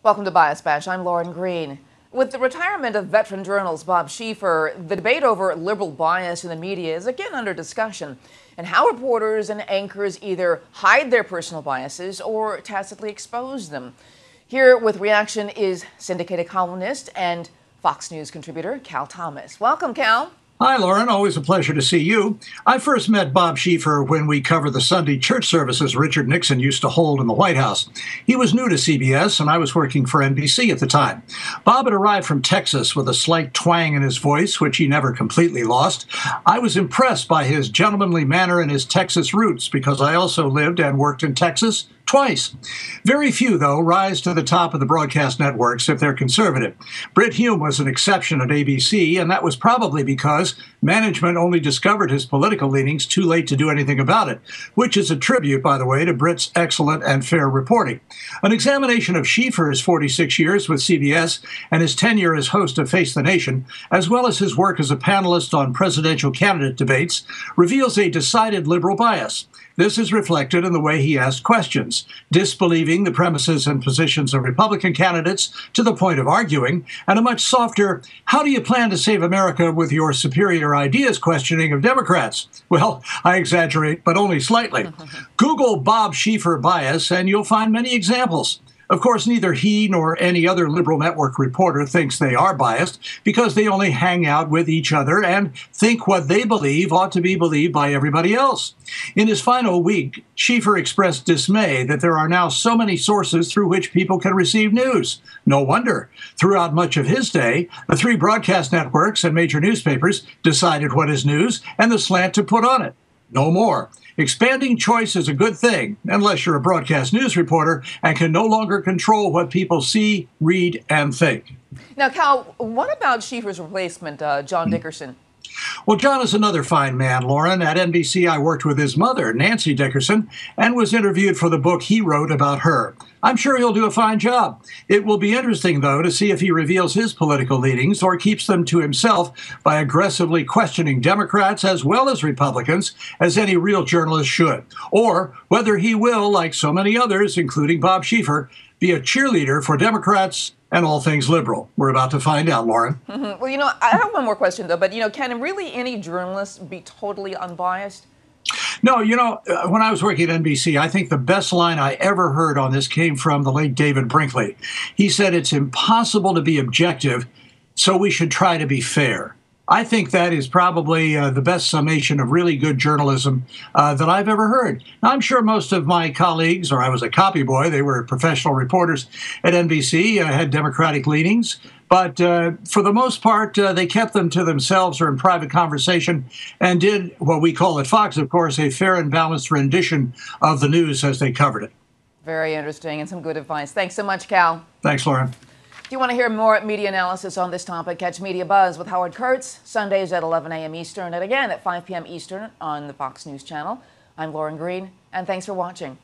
Welcome to Bias Bash. I'm Lauren Green. With the retirement of veteran journalist Bob Schieffer, the debate over liberal bias in the media is again under discussion, and how reporters and anchors either hide their personal biases or tacitly expose them. Here with reaction is syndicated columnist and Fox News contributor Cal Thomas. Welcome, Cal. Hi, Lauren. Always a pleasure to see you. I first met Bob Schieffer when we covered the Sunday church services Richard Nixon used to hold in the White House. He was new to CBS, and I was working for NBC at the time. Bob had arrived from Texas with a slight twang in his voice, which he never completely lost. I was impressed by his gentlemanly manner and his Texas roots, because I also lived and worked in Texas twice. Very few, though, rise to the top of the broadcast networks if they're conservative. Brit Hume was an exception at ABC, and that was probably because management only discovered his political leanings too late to do anything about it, which is a tribute, by the way, to Brit's excellent and fair reporting. An examination of Schieffer's 46 years with CBS and his tenure as host of Face the Nation, as well as his work as a panelist on presidential candidate debates, reveals a decided liberal bias. This is reflected in the way he asked questions, disbelieving the premises and positions of Republican candidates to the point of arguing, and a much softer, how do you plan to save America with your superior ideas questioning of Democrats? Well, I exaggerate, but only slightly. Google Bob Schieffer bias, and you'll find many examples. Of course, neither he nor any other liberal network reporter thinks they are biased, because they only hang out with each other and think what they believe ought to be believed by everybody else. In his final week, Schieffer expressed dismay that there are now so many sources through which people can receive news. No wonder. Throughout much of his day, the three broadcast networks and major newspapers decided what is news and the slant to put on it. No more. Expanding choice is a good thing, unless you're a broadcast news reporter and can no longer control what people see, read, and think. Now, Cal, what about Schieffer's replacement, John Dickerson? Well, John is another fine man, Lauren. At NBC, I worked with his mother, Nancy Dickerson, and was interviewed for the book he wrote about her. I'm sure he'll do a fine job. It will be interesting, though, to see if he reveals his political leanings or keeps them to himself by aggressively questioning Democrats as well as Republicans, as any real journalist should. Or whether he will, like so many others, including Bob Schieffer, be a cheerleader for Democrats and all things liberal. We're about to find out, Lauren. Well, I have one more question, though, but, can really any journalist be totally unbiased? No, when I was working at NBC, I think the best line I ever heard on this came from the late David Brinkley. He said, it's impossible to be objective, so we should try to be fair. I think that is probably the best summation of really good journalism that I've ever heard. Now, I'm sure most of my colleagues, or I was a copy boy, they were professional reporters at NBC, had Democratic leanings. But for the most part, they kept them to themselves or in private conversation and did what we call at Fox, of course, a fair and balanced rendition of the news as they covered it. Very interesting and some good advice. Thanks so much, Cal. Thanks, Lauren. If you want to hear more media analysis on this topic, catch Media Buzz with Howard Kurtz, Sundays at 11 a.m. Eastern and again at 5 p.m. Eastern on the Fox News Channel. I'm Lauren Green, and thanks for watching.